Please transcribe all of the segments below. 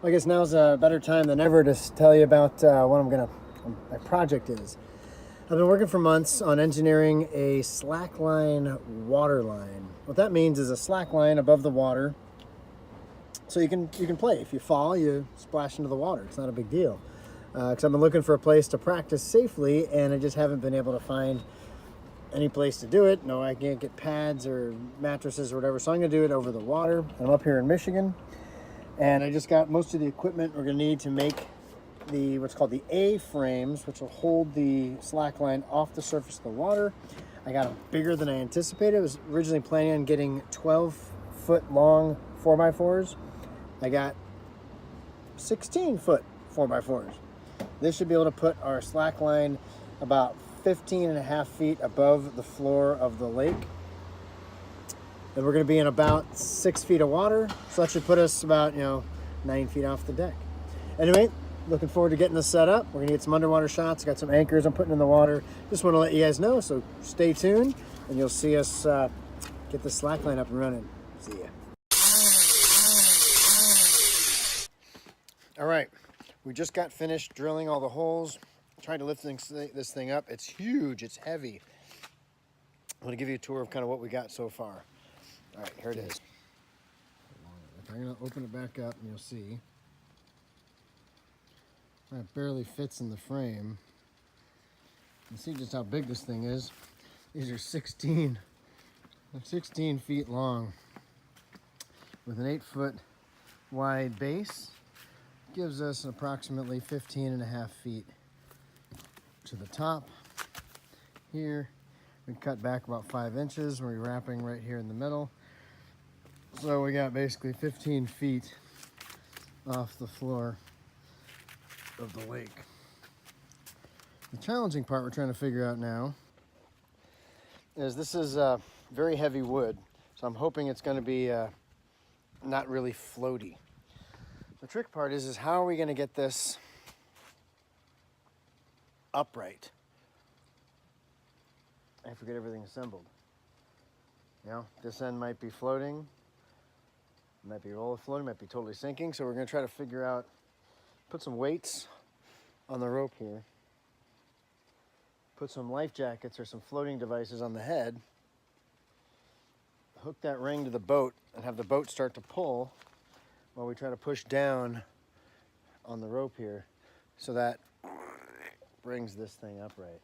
I guess now's a better time than ever to tell you about what my project is. I've been working for months on engineering a slackline waterline. What that means is a slack line above the water, so you can play. If you fall, you splash into the water. It's not a big deal. Because I've been looking for a place to practice safely, and I just haven't been able to find any place to do it. No, I can't get pads or mattresses or whatever, so I'm going to do it over the water. I'm up here in Michigan. And I just got most of the equipment we're going to need to make what's called the A-frames, which will hold the slack line off the surface of the water. I got them bigger than I anticipated. I was originally planning on getting 12-foot long 4x4s. I got 16-foot 4x4s. This should be able to put our slack line about 15.5 feet above the floor of the lake. And we're going to be in about 6 feet of water, so that should put us about 9 feet off the deck. Anyway, looking forward to getting this set up. We're going to get some underwater shots. Got some anchors I'm putting in the water. Just want to let you guys know, so stay tuned and you'll see us get the slack line up and running. See ya. All right, we just got finished drilling all the holes. Trying to lift this thing up. It's huge, it's heavy. I'm going to give you a tour of kind of what we got so far. All right, here it is. I'm going to open it back up and you'll see. It barely fits in the frame. You see just how big this thing is. These are 16 feet long with an 8-foot wide base. Gives us approximately 15.5 feet to the top. Here we cut back about 5 inches. We're wrapping right here in the middle. So we got basically 15 feet off the floor of the lake. The challenging part we're trying to figure out now is this is very heavy wood, so I'm hoping it's going to be not really floaty. The trick part is how are we going to get this upright if we get everything assembled? This end might be floating, might be roller floating, might be totally sinking, so we're going to try to figure out, put some weights on the rope here, put some life jackets or some floating devices on the head, hook that ring to the boat and have the boat start to pull while we try to push down on the rope here, so that brings this thing upright.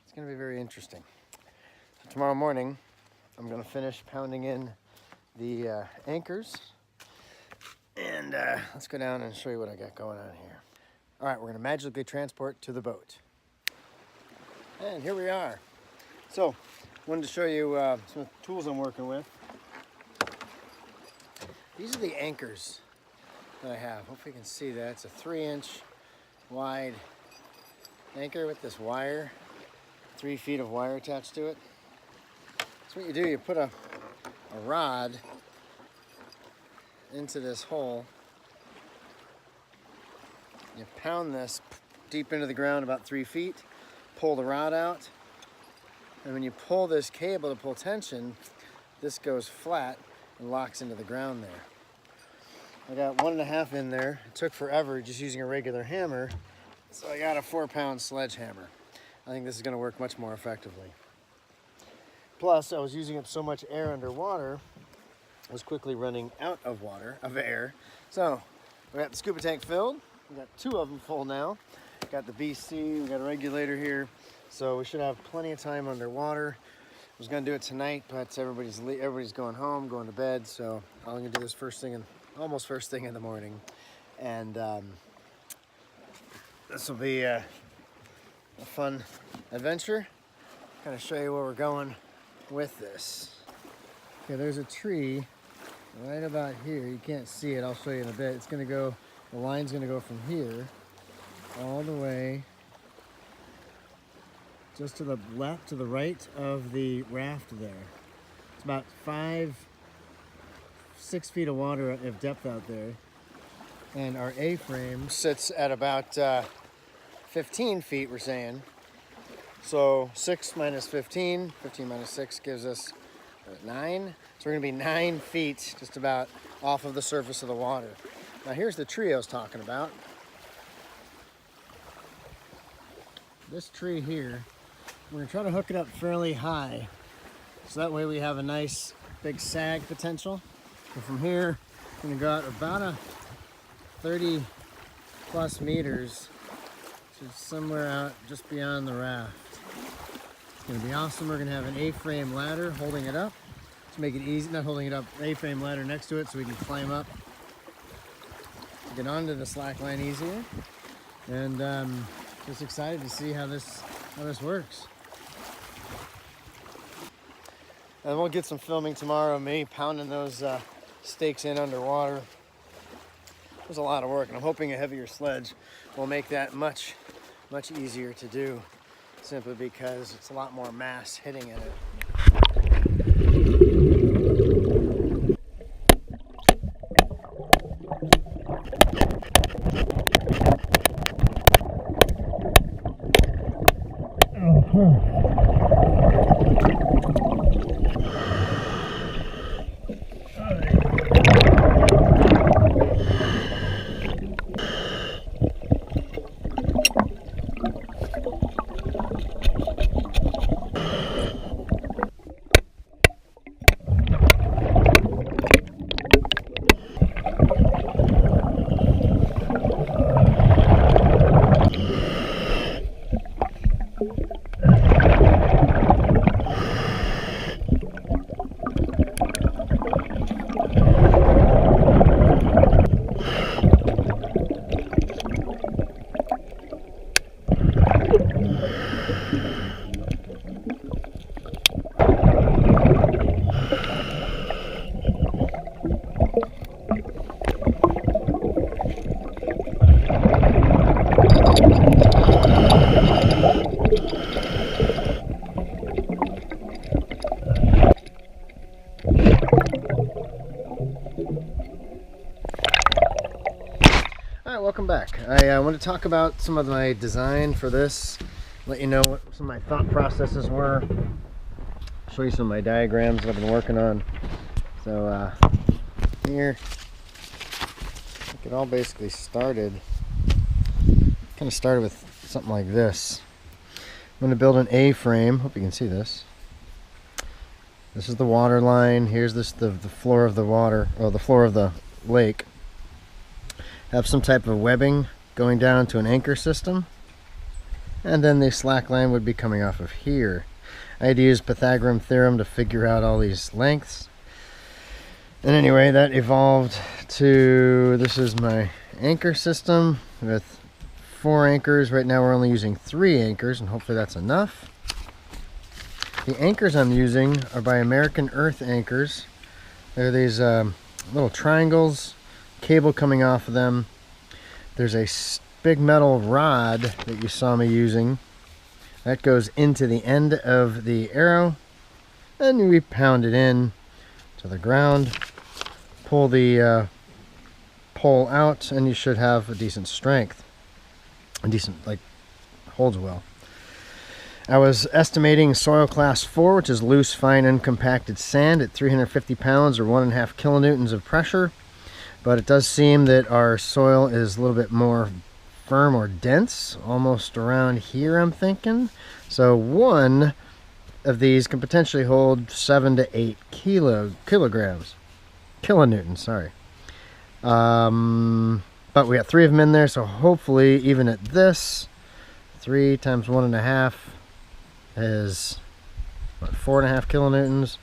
It's going to be very interesting. So tomorrow morning, I'm going to finish pounding in the anchors, and let's go down and show you what I got going on here. All right, we're going to magically transport to the boat. And here we are. So, wanted to show you some of the tools I'm working with. These are the anchors that I have. Hopefully you can see that. It's a 3-inch wide anchor with this wire, 3 feet of wire attached to it. So what you do, you put a rod into this hole. You pound this deep into the ground about 3 feet, pull the rod out, and when you pull this cable to pull tension, this goes flat and locks into the ground there. I got 1.5 in there. It took forever just using a regular hammer, so I got a 4-pound sledgehammer. I think this is going to work much more effectively. Plus, I was using up so much air underwater, I was quickly running out of air. So, we got the scuba tank filled. We got 2 of them full now. Got the BC, we got a regulator here, so we should have plenty of time underwater. I was going to do it tonight, but everybody's going home, going to bed, so I'm going to do this almost first thing in the morning. And this will be a fun adventure. Kind of show you where we're going with this. Okay, there's a tree right about here. You can't see it. I'll show you in a bit. It's going to go, the line's going to go from here all the way just to the left, to the right of the raft there. It's about 6 feet of water of depth out there. And our A-frame sits at about 15 feet, we're saying. So 6 minus 15, 15 minus 6 gives us 9. So we're gonna be 9 feet just about off of the surface of the water. Now here's the tree I was talking about. This tree here, we're gonna try to hook it up fairly high, so that way we have a nice big sag potential. And from here, we're gonna go out about a 30 plus meters to somewhere out just beyond the raft. It's gonna be awesome. We're gonna have an A-frame ladder holding it up to make it easy, not holding it up, A-frame ladder next to it so we can climb up to get onto the slackline easier. And just excited to see how this works. And we'll get some filming tomorrow, me pounding those stakes in underwater. It was a lot of work, and I'm hoping a heavier sledge will make that much easier to do, simply because it's a lot more mass hitting in it. Alright, welcome back. I want to talk about some of my design for this, let you know what some of my thought processes were, show you some of my diagrams that I've been working on. So here, I think it all basically started, kind of started with something like this. I'm going to build an A-frame, hope you can see this. This is the water line, here's the floor of the water, or the floor of the lake. Have some type of webbing going down to an anchor system, and then the slack line would be coming off of here. I had to use Pythagorean theorem to figure out all these lengths, and anyway, that evolved to, this is my anchor system with 4 anchors. Right now we're only using 3 anchors, and hopefully that's enough. The anchors I'm using are by American Earth Anchors. They're these little triangles, cable coming off of them. There's a big metal rod that you saw me using that goes into the end of the arrow, and we pound it in to the ground, pull the pole out, and you should have a decent strength, a decent, like, holds well. I was estimating soil class 4, which is loose, fine, uncompacted sand at 350 pounds or 1.5 kilonewtons of pressure. But it does seem that our soil is a little bit more firm or dense, almost around here, I'm thinking. So one of these can potentially hold 7 to 8 kilonewtons, sorry. But we got 3 of them in there, so hopefully even at this, 3 times 1.5 is, what, 4.5 kilonewtons.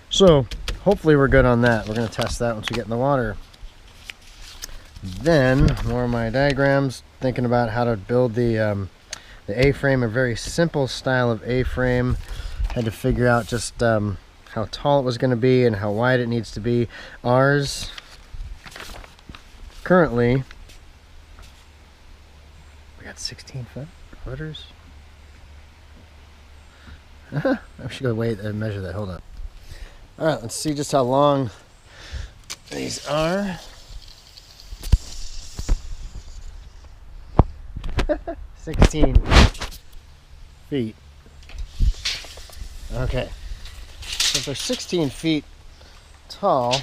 So hopefully we're good on that. We're going to test that once we get in the water. Then more of my diagrams, thinking about how to build the A-frame, a very simple style of A-frame. Had to figure out just how tall it was going to be and how wide it needs to be. Ours currently, we got 16 footers. I should go wait and measure that. Hold on. All right, let's see just how long these are. 16 feet. Okay. So if they're 16 feet tall,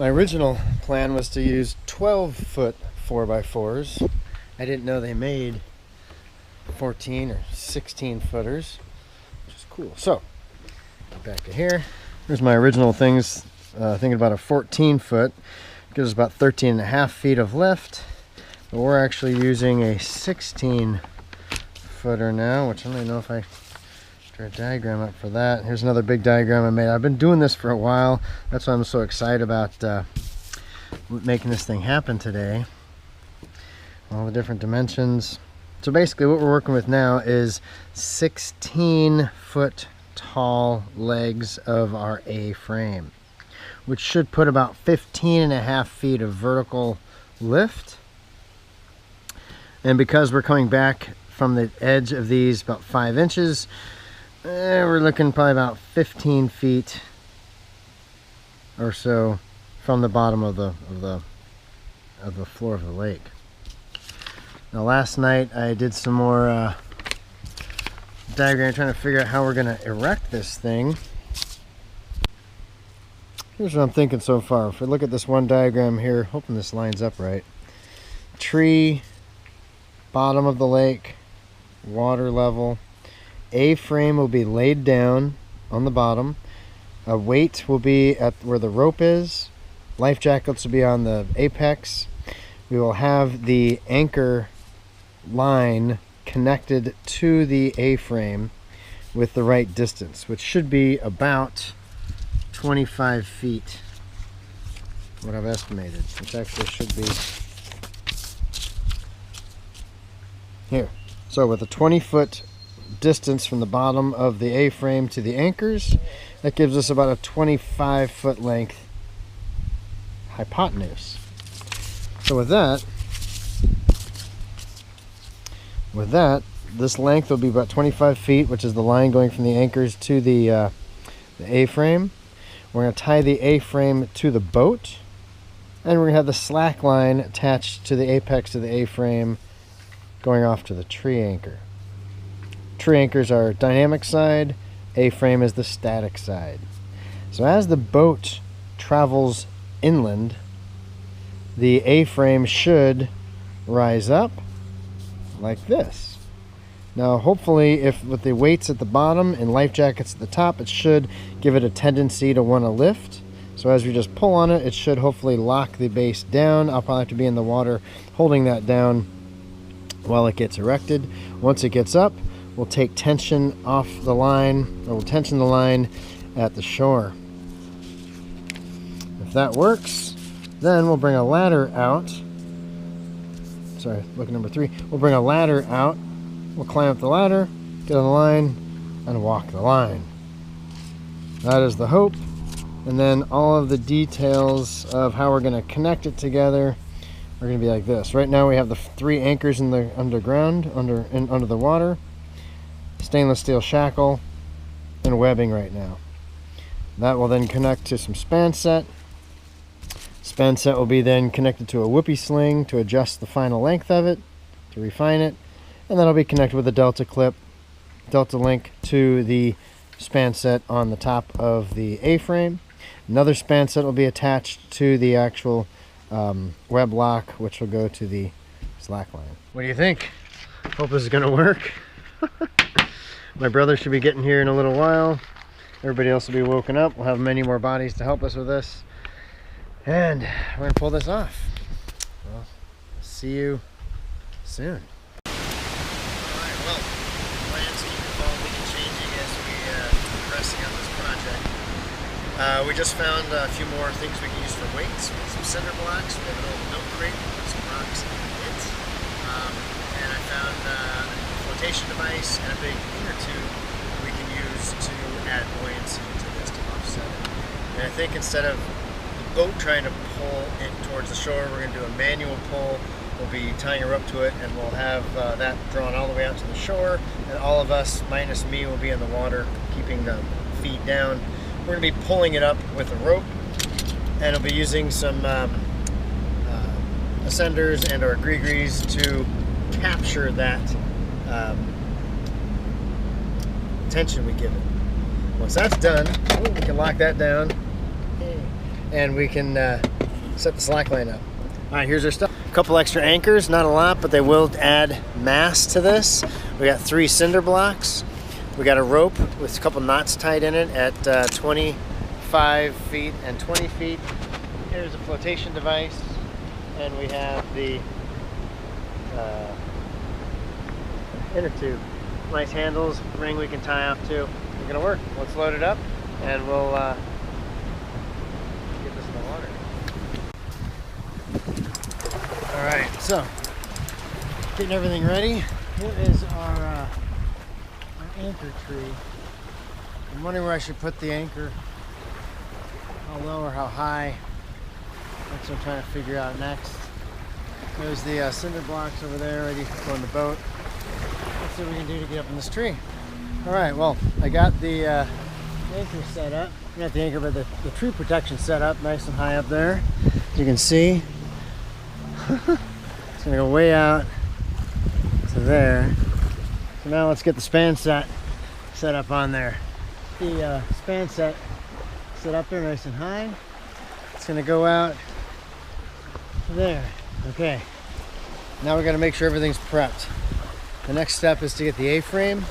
My original plan was to use 12-foot 4x4s. I didn't know they made 14 or 16 footers, which is cool. So, back to here. Here's my original things. Thinking about a 14-foot. Gives us about 13.5 feet of lift. But we're actually using a 16-footer now, which I don't know if I drew a diagram up for that. Here's another big diagram I made. I've been doing this for a while. That's why I'm so excited about making this thing happen today. All the different dimensions. So basically what we're working with now is 16-foot tall legs of our A-frame, which should put about 15.5 feet of vertical lift. And because we're coming back from the edge of these about 5 inches, we're looking probably about 15 feet or so from the bottom of the floor of the lake. Now last night I did some more diagram trying to figure out how we're going to erect this thing. Here's what I'm thinking so far. If we look at this one diagram here, hoping this lines up right. Tree, bottom of the lake, water level. A-frame will be laid down on the bottom. A weight will be at where the rope is. Life jackets will be on the apex. We will have the anchor line connected to the A-frame with the right distance, which should be about 25 feet, what I've estimated, which actually should be here. So with a 20-foot distance from the bottom of the A-frame to the anchors, that gives us about a 25-foot length hypotenuse. So with that, this length will be about 25 feet, which is the line going from the anchors to the A-frame. We're going to tie the A-frame to the boat, and we're going to have the slack line attached to the apex of the A-frame going off to the tree anchor. Tree anchors are dynamic side, A-frame is the static side. So as the boat travels inland, the A-frame should rise up like this. Now hopefully, if with the weights at the bottom and life jackets at the top, it should give it a tendency to want to lift. So as we just pull on it, it should hopefully lock the base down. I'll probably have to be in the water holding that down while it gets erected. Once it gets up, we'll take tension off the line, or we'll tension the line at the shore. If that works, then we'll bring a ladder out. Sorry, look at number 3. We'll bring a ladder out. We'll climb up the ladder, get on the line, and walk the line. That is the hope. And then all of the details of how we're going to connect it together are going to be like this. Right now we have the 3 anchors in the underground, under the water, stainless steel shackle, and webbing right now. That will then connect to some span set. Span set will be then connected to a whoopee sling to adjust the final length of it, to refine it, and then it'll be connected with a delta clip, delta link to the span set on the top of the A-frame. Another span set will be attached to the actual web lock, which will go to the slack line. What do you think? Hope this is going to work. My brother should be getting here in a little while. Everybody else will be woken up. We'll have many more bodies to help us with this. And we're going to pull this off. Well, see you soon. Alright, well, plans keep evolving and changing as we progressing on this project. We just found a few more things we can use for weights. We have some cinder blocks. We have an old milk crate with some rocks in it. And I found a flotation device and a big inner tube we can use to add buoyancy to this to offset it. And I think instead of boat trying to pull in towards the shore, we're going to do a manual pull. We'll be tying a rope to it, and we'll have that drawn all the way out to the shore, and all of us minus me will be in the water keeping the feet down. We're going to be pulling it up with a rope, and I'll be using some ascenders and or gree-grees to capture that tension we give it. Once that's done, we can lock that down. and we can set the slack line up. All right, here's our stuff. A couple extra anchors, not a lot, but they will add mass to this. We got 3 cinder blocks. We got a rope with a couple knots tied in it at 25 feet and 20 feet. Here's a flotation device, and we have the inner tube. Nice handles, ring we can tie off to. It's gonna work. Let's load it up, and we'll get this in the water. All right, so getting everything ready. Here is our anchor tree. I'm wondering where I should put the anchor. How low or how high? That's what I'm trying to figure out next. There's the cinder blocks over there ready to go on the boat. Let's see what we can do to get up in this tree. All right, well, I got the anchor set up. Not the anchor, but the tree protection set up nice and high up there. You can see. It's gonna go way out to there. So now let's get the span set up on there. The span set up there nice and high. It's gonna go out there. Okay. Now we gotta make sure everything's prepped. The next step is to get the A-frame,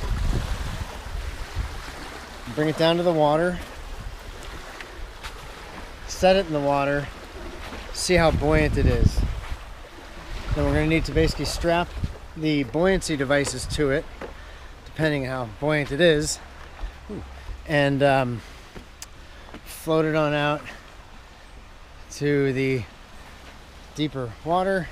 bring it down to the water, set it in the water, see how buoyant it is. Then we're going to need to basically strap the buoyancy devices to it, depending on how buoyant it is, and float it on out to the deeper water.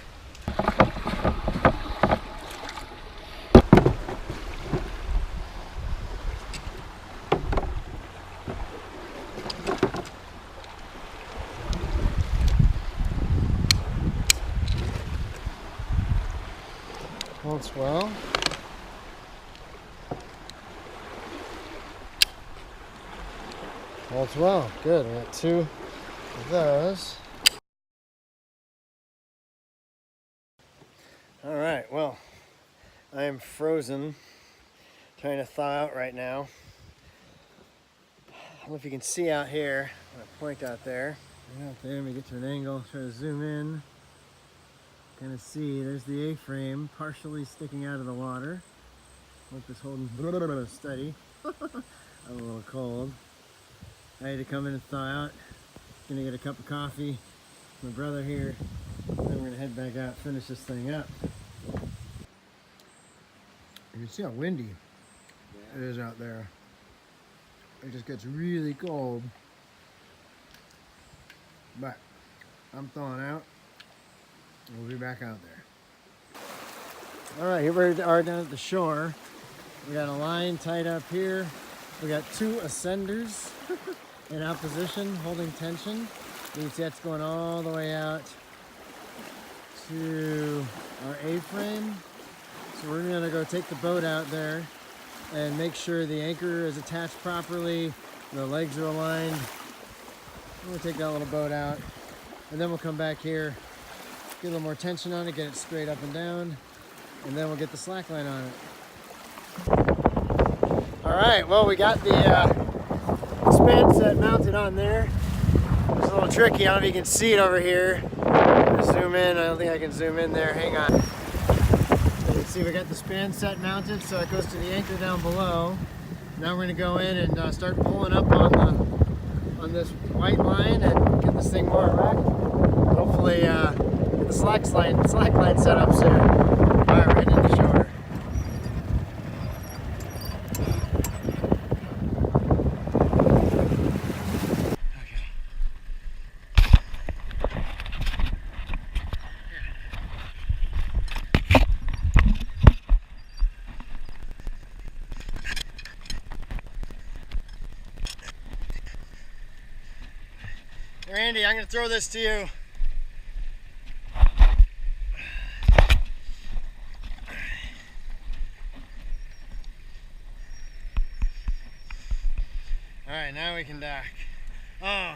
Holds well. Holds well. Good. We got 2 of those. All right. Well, I am frozen, trying to thaw out right now. I don't know if you can see out here. I'm gonna point out there. Right out there. Let me get to an angle. Try to zoom in. Kind of see, there's the A-frame partially sticking out of the water. Hope this holding steady. I'm a little cold. I had to come in and thaw out. Gonna get a cup of coffee. My brother here. And then we're gonna head back out, finish this thing up. You can see how windy it is out there. It just gets really cold. But I'm thawing out. We'll be back out there. All right, here we are down at the shore. We got a line tied up here. We got 2 ascenders in opposition, holding tension. You can see that's going all the way out to our A-frame. So we're gonna go take the boat out there and make sure the anchor is attached properly, the legs are aligned. We'll take that little boat out, and then we'll come back here, get a little more tension on it, get it straight up and down, and then we'll get the slack line on it. All right, well, we got the span set mounted on there. It's a little tricky. I don't know if you can see it over here. I'm gonna zoom in. I don't think I can zoom in there. Hang on. You can see we got the span set mounted, so it goes to the anchor down below. Now we're gonna go in and start pulling up on this white line and get this thing more erect. Hopefully, the slack line set up soon. All right, we're heading to the shore. Randy, I'm going to throw this to you. All right, now we can dock. Oh,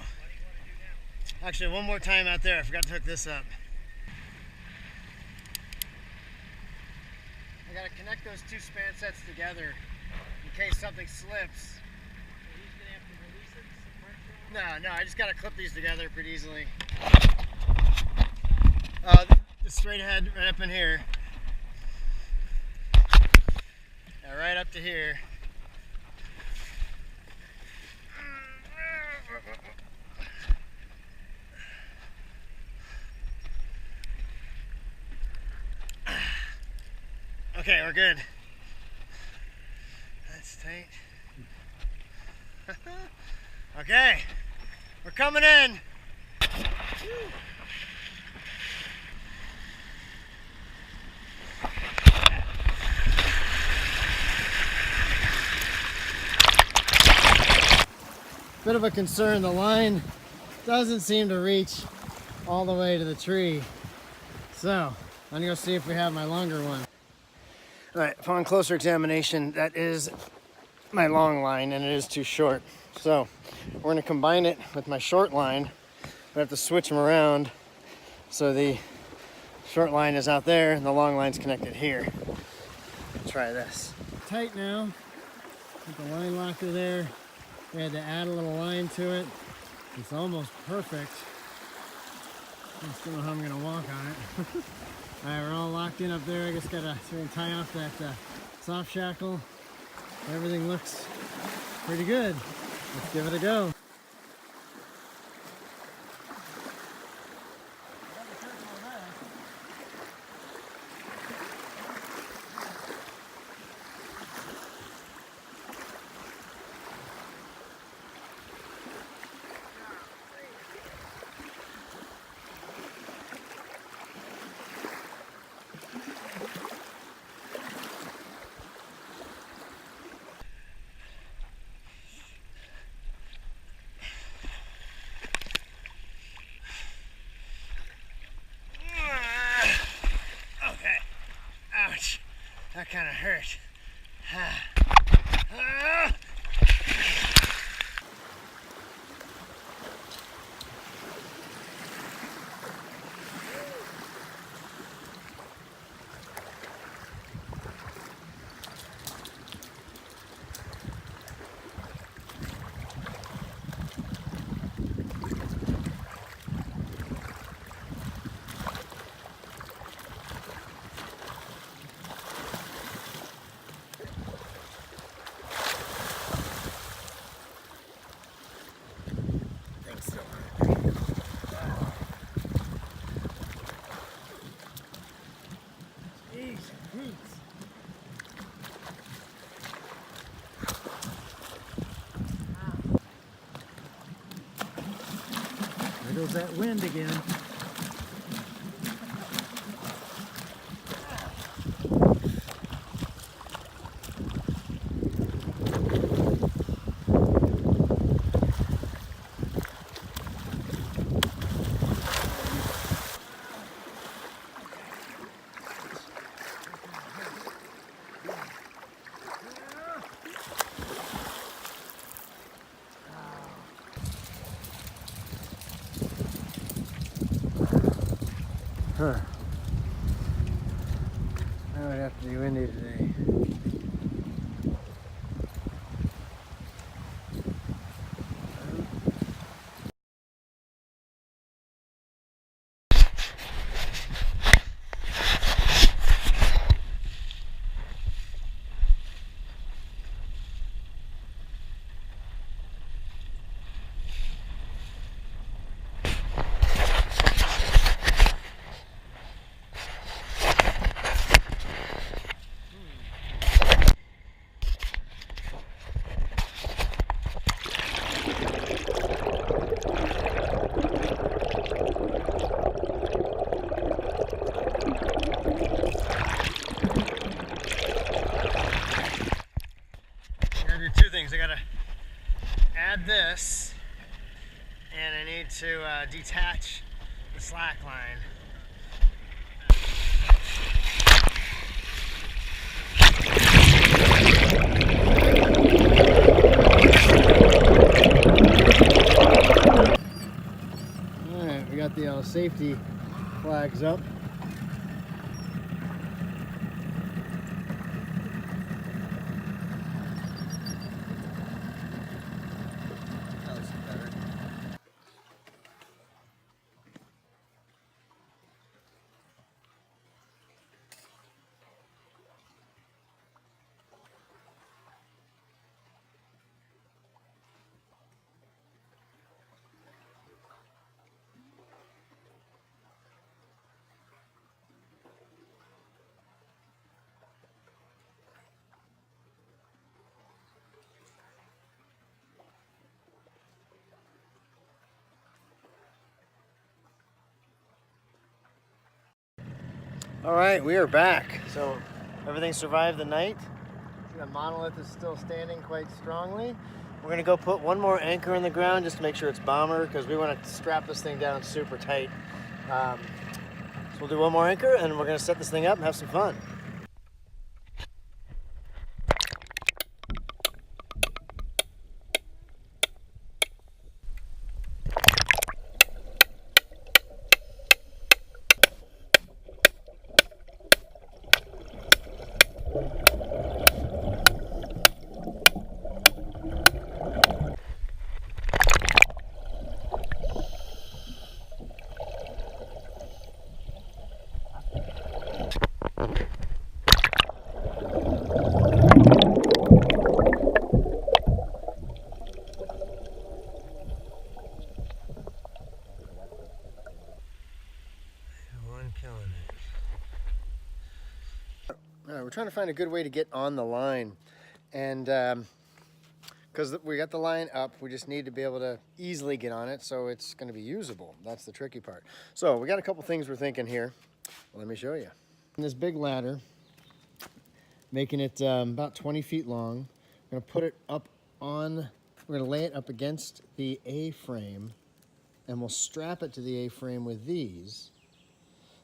actually, one more time out there. I forgot to hook this up. I got to connect those 2 span sets together in case something slips. So he's going to have to release it, some pressure on it. No, I just gotta clip these together pretty easily. The straight ahead right up in here. Yeah, right up to here. Okay, we're good. That's tight. Okay, we're coming in. Bit of a concern, the line doesn't seem to reach all the way to the tree. So, I'm gonna go see if we have my longer one. All right, upon closer examination, that is my long line and it is too short. So, we're gonna combine it with my short line. We have to switch them around so the short line is out there and the long line's connected here. Let's try this. Tight now, with the line locker there. We had to add a little line to it. It's almost perfect. I still know how I'm gonna walk on it. All right, we're all locked in up there. I just gotta tie off that soft shackle. Everything looks pretty good. Let's give it a go. That kind of hurt. There goes that wind again. Huh. I would have to be windy today. I gotta add this, and I need to detach the slack line. All right, we got the safety flags up. That looks better. All right, we are back. So everything survived the night. The monolith is still standing quite strongly. We're gonna go put one more anchor in the ground just to make sure it's bomber, because we want to strap this thing down super tight. So we'll do one more anchor and we're gonna set this thing up and have some fun. All right, we're trying to find a good way to get on the line, and because we got the line up, we just need to be able to easily get on it so it's going to be usable. That's the tricky part. So we got a couple things we're thinking here. Let me show you. This big ladder, making it about 20 feet long. We're going to put it up on, we're going to lay it up against the A-frame, and we'll strap it to the A-frame with these.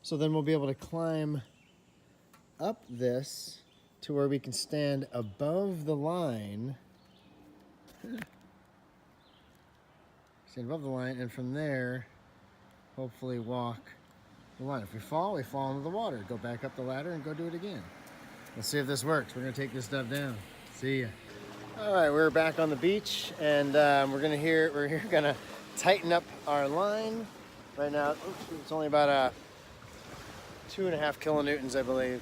So then we'll be able to climb up this to where we can stand above the line. Stand above the line, and from there, hopefully walk the line. If we fall into the water. Go back up the ladder and go do it again. Let's see if this works. We're gonna take this stuff down. See ya. All right, we're back on the beach, and we're gonna tighten up our line. Right now, it's only about 2.5 kilonewtons, I believe.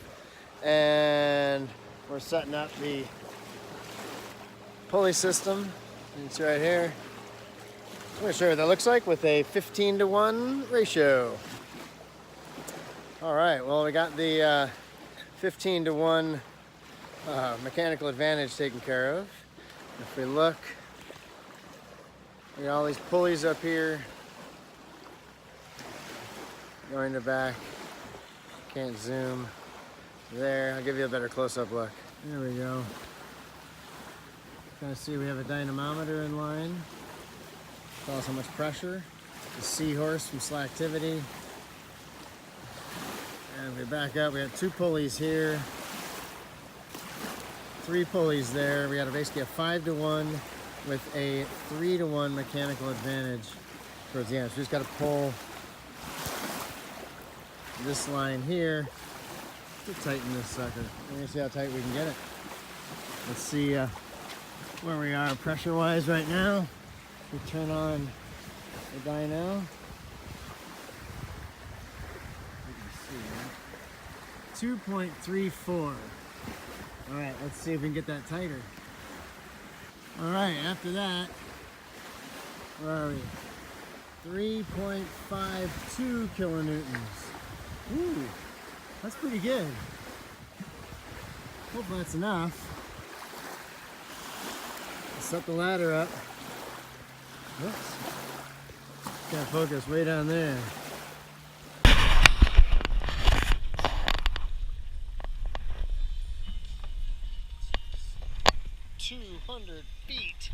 And we're setting up the pulley system. You can see right here. I'm going to show you what that looks like with a 15-to-1 ratio. All right, well, we got the 15-to-1 mechanical advantage taken care of. If we look, we got all these pulleys up here going to back. Can't zoom. There, I'll give you a better close-up look. There we go. Kind of see we have a dynamometer in line. Tell us how much pressure. The seahorse from Slacktivity. And we back up, we have 2 pulleys here. 3 pulleys there. We got basically a 5-to-1 with a 3-to-1 mechanical advantage towards the end. So we just got to pull this line here to tighten this sucker. We're gonna see how tight we can get it. Let's see where we are pressure-wise right now. We turn on the dyno. You can see 2.34. All right, let's see if we can get that tighter. All right, after that, where are we? 3.52 kilonewtons. Ooh. That's pretty good. Hope that's enough. Set the ladder up. Whoops. Gotta focus way down there. 200 feet.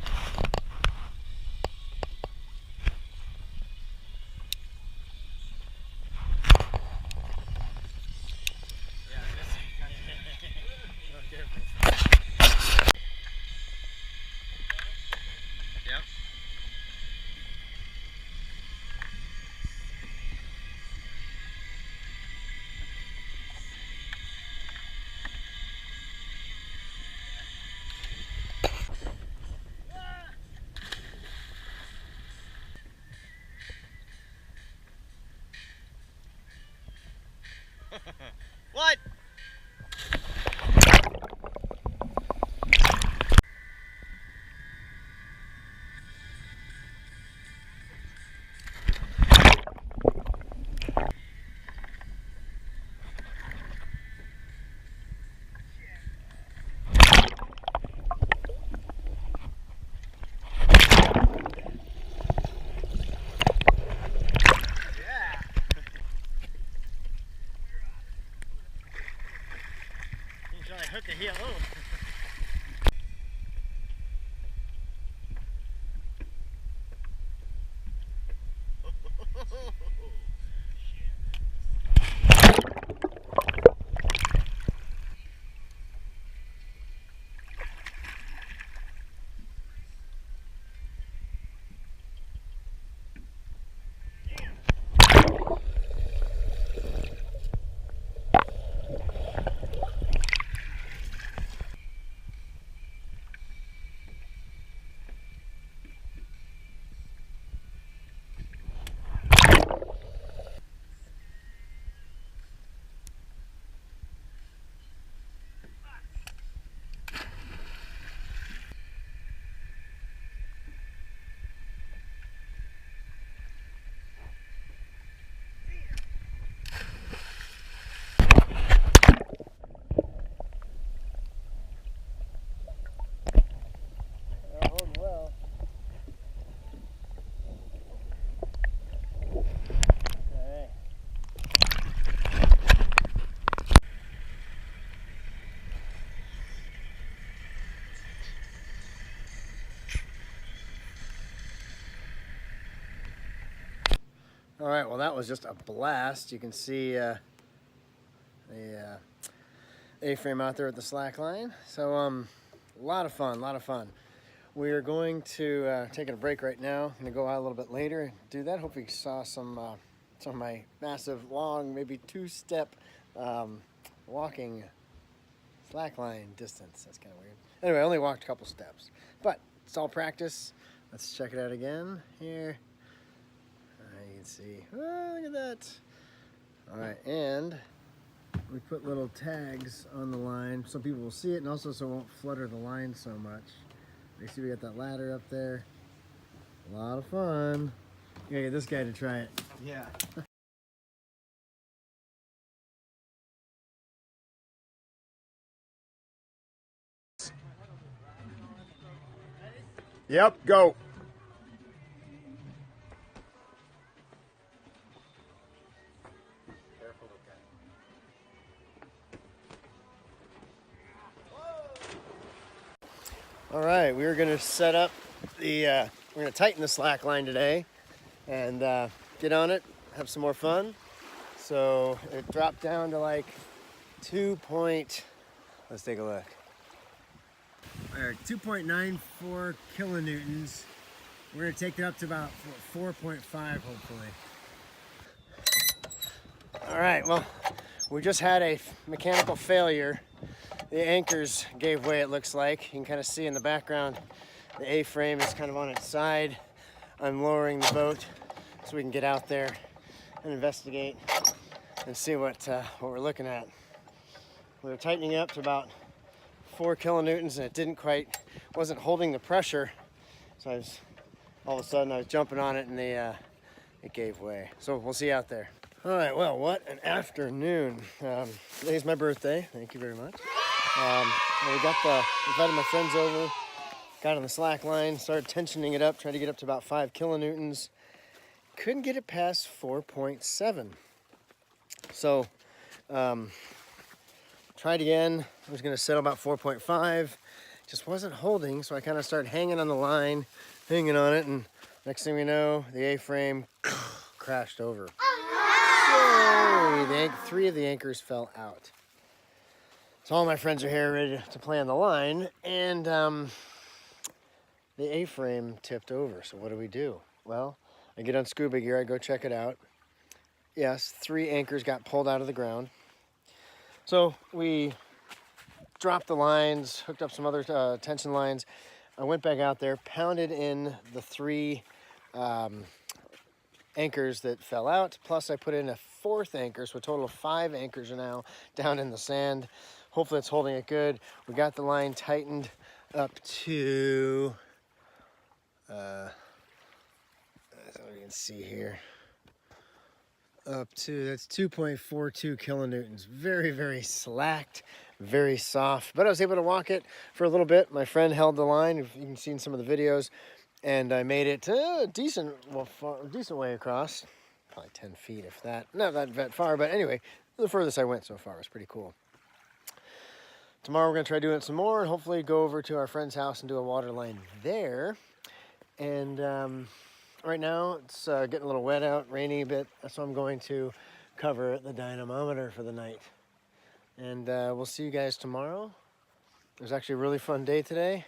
Try to hook a heel. Oh. All right, well that was just a blast. You can see the A-frame out there at the slack line. So a lot of fun, a lot of fun. We're going to take a break right now. I'm gonna go out a little bit later and do that. Hopefully you saw some of my massive, long, maybe two-step walking slackline distance. That's kind of weird. Anyway, I only walked a couple steps, but it's all practice. Let's check it out again here. You can see, oh, look at that. All right, and we put little tags on the line so people will see it, and also so it won't flutter the line so much. You see we got that ladder up there. A lot of fun. You gotta get this guy to try it. Yeah. Yep, go. All right, we're gonna set up the, we're gonna tighten the slack line today and get on it, have some more fun. So it dropped down to like 2 point, let's take a look. All right, 2.94 kilonewtons. We're gonna take it up to about 4.5 hopefully. All right, well, we just had a mechanical failure. The anchors gave way, it looks like. You can kind of see in the background, the A-frame is kind of on its side. I'm lowering the boat so we can get out there and investigate and see what we're looking at. We were tightening up to about 4 kilonewtons and it wasn't holding the pressure. So all of a sudden I was jumping on it and it gave way. So we'll see out there. All right, well, what an afternoon. Today's my birthday, thank you very much. Invited my friends over, got on the slack line, started tensioning it up, tried to get up to about 5 kilonewtons. Couldn't get it past 4.7. So, tried again. I was gonna settle about 4.5. Just wasn't holding, so I kind of started hanging on the line, hanging on it, and next thing we know, the A-frame crashed over. So, 3 of the anchors fell out. So all my friends are here ready to play on the line, and the A-frame tipped over. So what do? Well, I get on scuba gear, I go check it out. Yes, 3 anchors got pulled out of the ground. So we dropped the lines, hooked up some other tension lines. I went back out there, pounded in the 3 anchors that fell out, plus I put in a 4th anchor, so a total of 5 anchors are now down in the sand. Hopefully it's holding it good. We got the line tightened up to, as you can see here, up to, that's 2.42 kilonewtons. Very, very slacked, very soft, but I was able to walk it for a little bit. My friend held the line, you can see in some of the videos, and I made it a decent way across, probably 10 feet if that, not that far, but anyway, the furthest I went so far was pretty cool. tomorrow we're going to try doing it some more and hopefully go over to our friend's house and do a water line there. And right now it's getting a little wet out, rainy a bit, so I'm going to cover the dynamometer for the night. And we'll see you guys tomorrow. It was actually a really fun day today.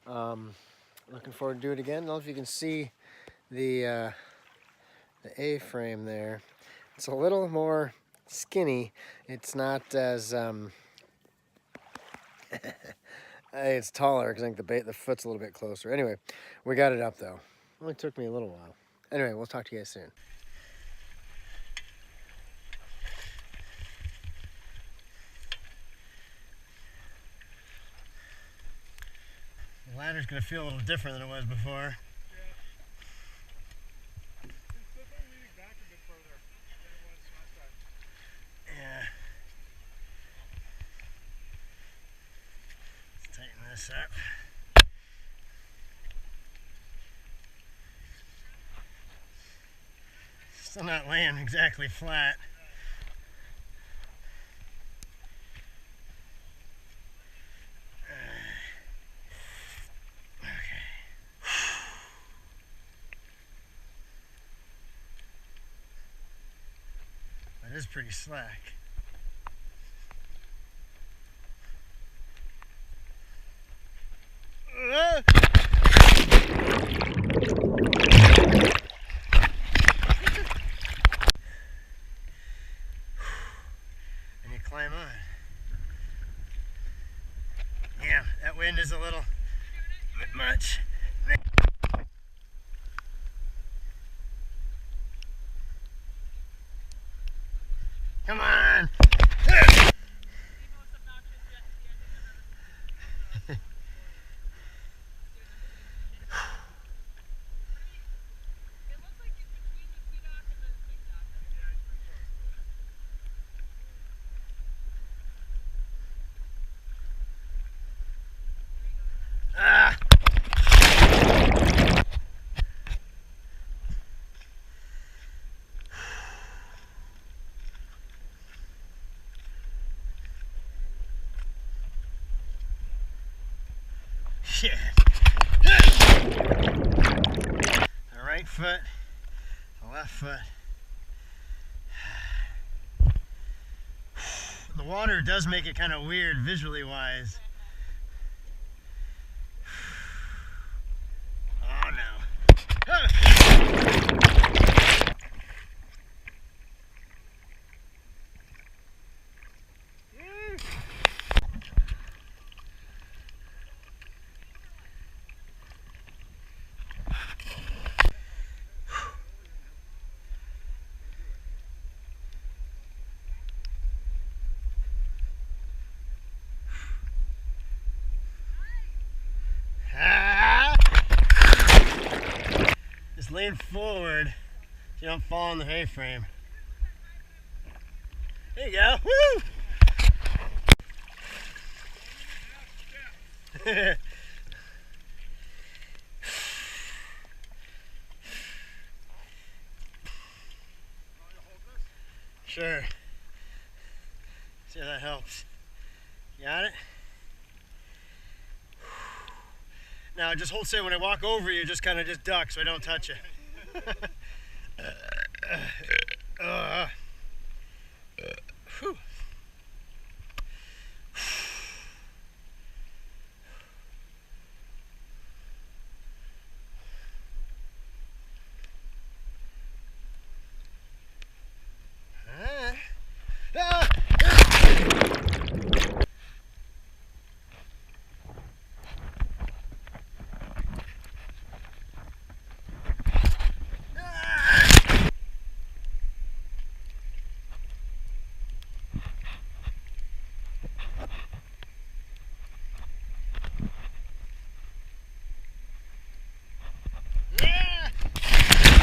Looking forward to do it again. I don't know if you can see the A-frame there. It's a little more skinny. It's not as it's taller because I think the foot's a little bit closer. Anyway, we got it up though. It only took me a little while. Anyway, we'll talk to you guys soon. The ladder's gonna feel a little different than it was before. Yeah. Let's tighten this up. Still not laying exactly flat. It is pretty slack. And you climb on. Yeah, that wind is a little bit much. Come on! Ah! Shit. The right foot, the left foot. The water does make it kind of weird visually wise. Oh no. Just lean forward so you don't fall on the A-frame. There you go. Woo! Sure. See if that helps. Got it? Now just hold still. When I walk over you, just kind of just duck so I don't touch you. Whew.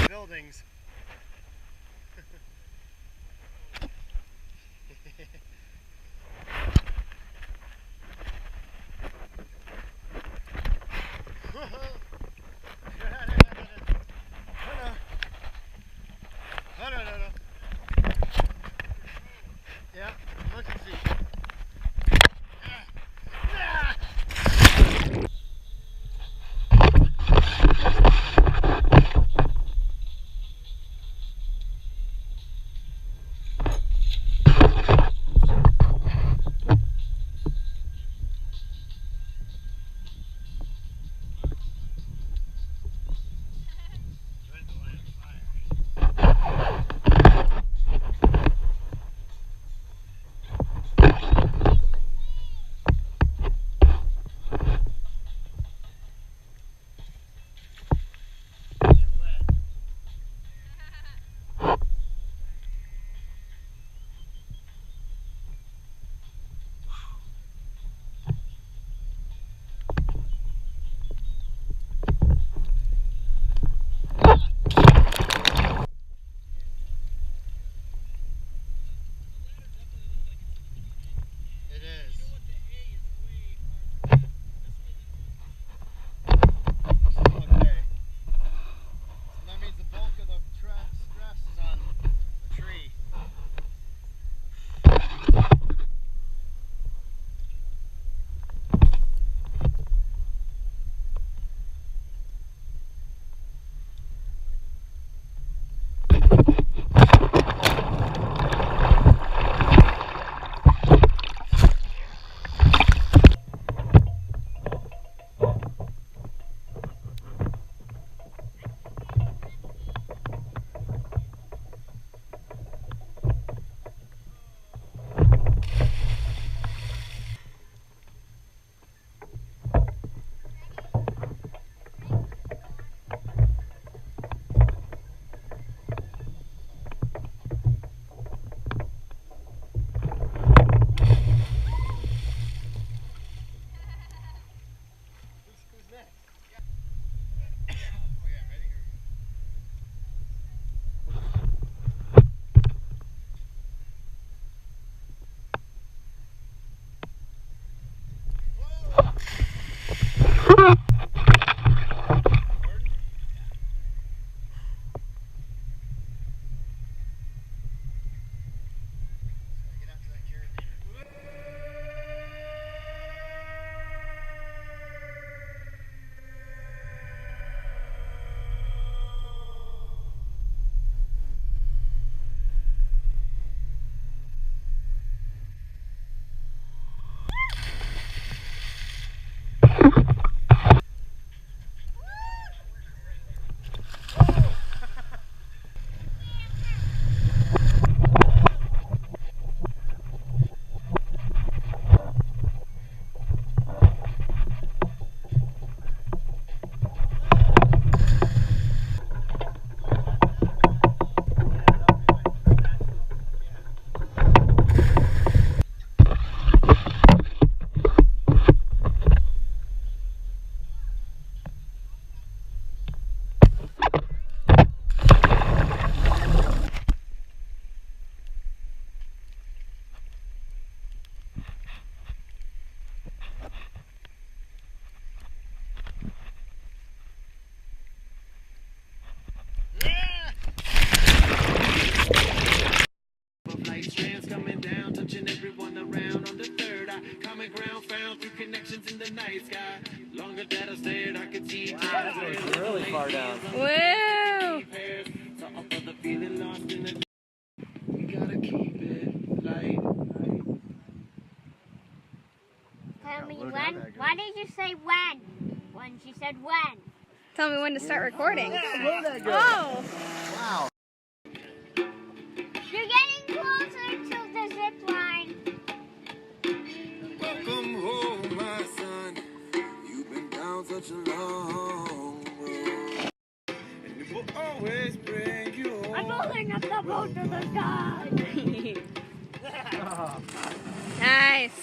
Buildings. Yeah, look and see. It's really far down. Woo! Tell me when. Why did you say when? When she said when. Tell me when to start recording. Oh! Wow. You're getting closer to the zip line. Welcome home, my son. You've been down such a long road. And it will always bring you home. I'm holding up the boat to the sky. Nice.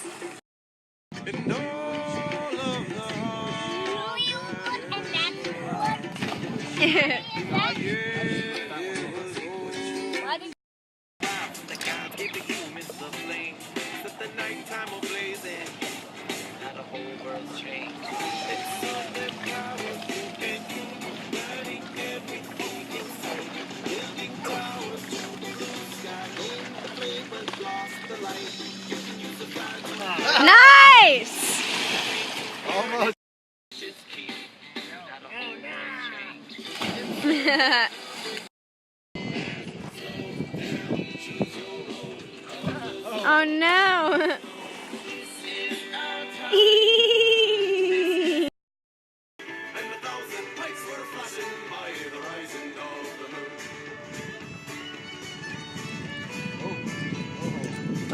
And all of the Nice! Almost. Oh no!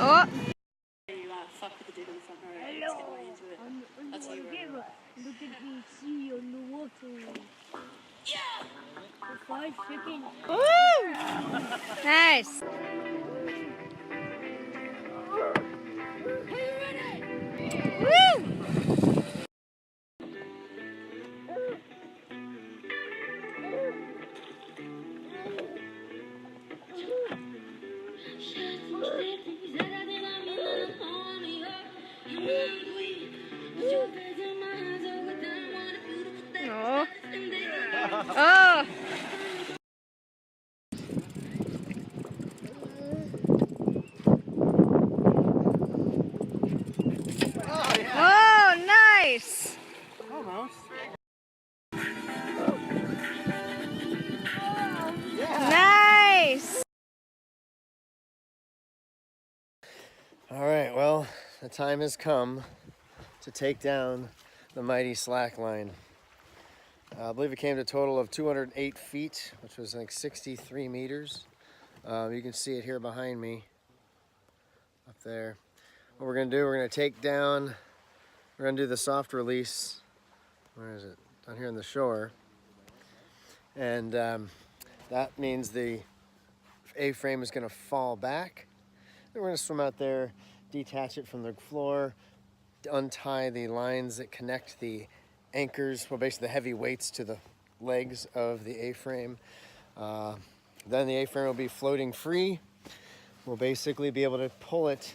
Oh! Fuck with the dude in the front row. Let's get way into it. That's how you roll. Look at me, see on the water. Yeah! The fried chicken. Woo! Nice! Woo! Oh! Oh! Oh, nice! Almost. Nice! All right, well, the time has come to take down the mighty slackline. I believe it came to a total of 208 feet, which was like 63 meters. You can see it here behind me, up there. What we're gonna do, we're gonna do the soft release. Where is it? Down here on the shore. And that means the A-frame is gonna fall back. Then we're gonna swim out there, detach it from the floor, untie the lines that connect the anchors, well, basically the heavy weights to the legs of the A-frame. Then the A-frame will be floating free. We'll basically be able to pull it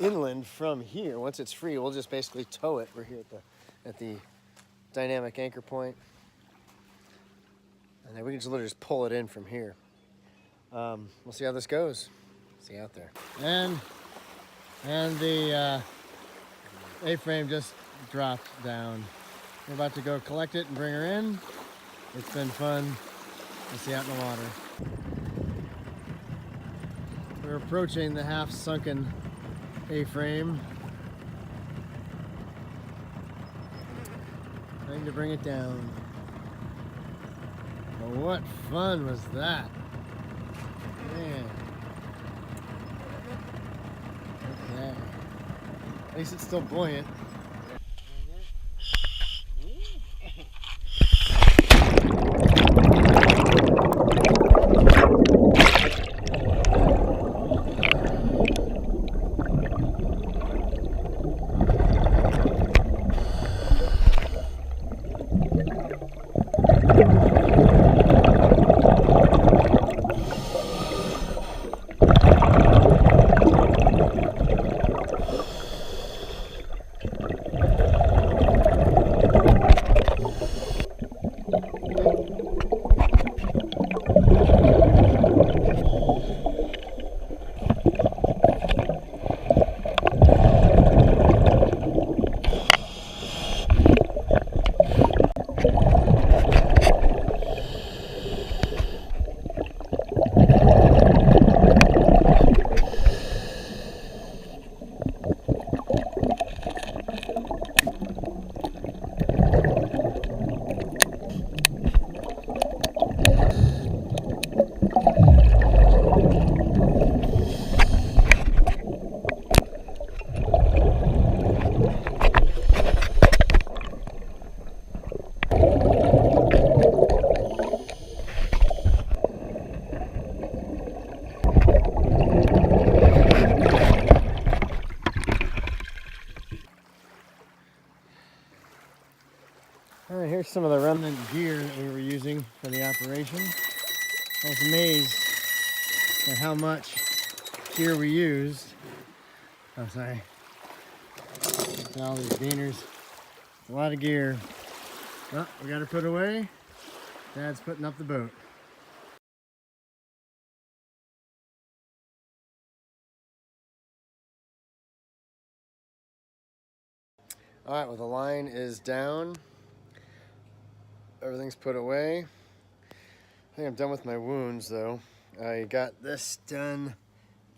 inland from here. Once it's free, we'll just basically tow it. We're here at the dynamic anchor point. And then we can just literally just pull it in from here. We'll see how this goes. See you out there. And the A-frame just dropped down. We're about to go collect it and bring her in. It's been fun. We'll see you out in the water. We're approaching the half-sunken A-frame. Trying to bring it down. But what fun was that? Man. Okay. At least it's still buoyant. All right, here's some of the remnant gear that we were using for the operation. I was amazed at how much gear we used. Oh, sorry. Look at all these gainers. A lot of gear. Oh, we got to put away. Dad's putting up the boat. All right, well, the line is down. Everything's put away. I think I'm done with my wounds, though. I got this done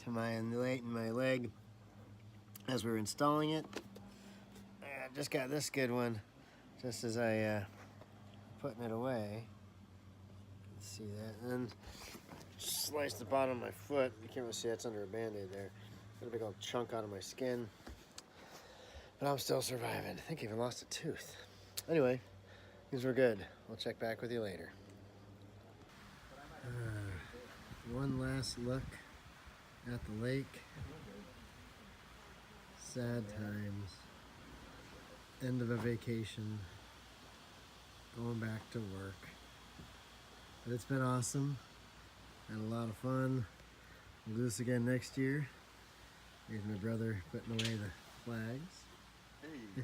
to my leg as we were installing it. I just got this good one just as I putting it away. Let's see that. And then sliced the bottom of my foot. You can't really see that's under a band-aid there. Got a big old chunk out of my skin. But I'm still surviving. I think I even lost a tooth. Anyway, these were good. I'll check back with you later. One last look at the lake. Sad times. End of a vacation. Going back to work. But it's been awesome. Had a lot of fun. We'll do this again next year. Here's my brother putting away the flags. Hey.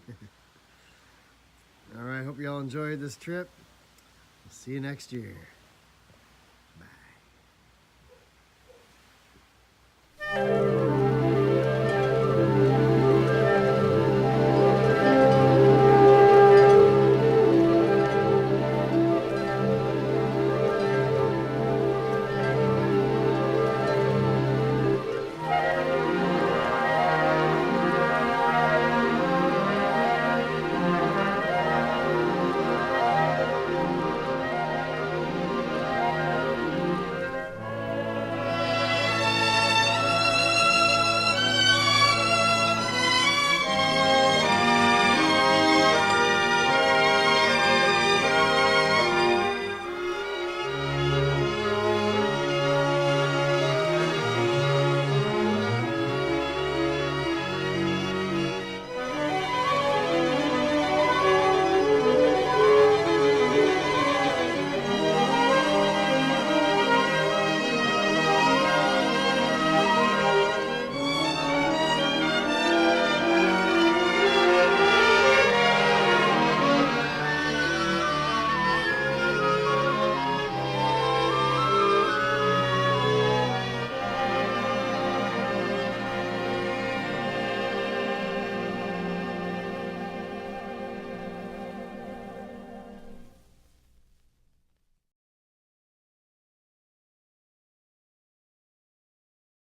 All right, hope you all enjoyed this trip. We'll see you next year.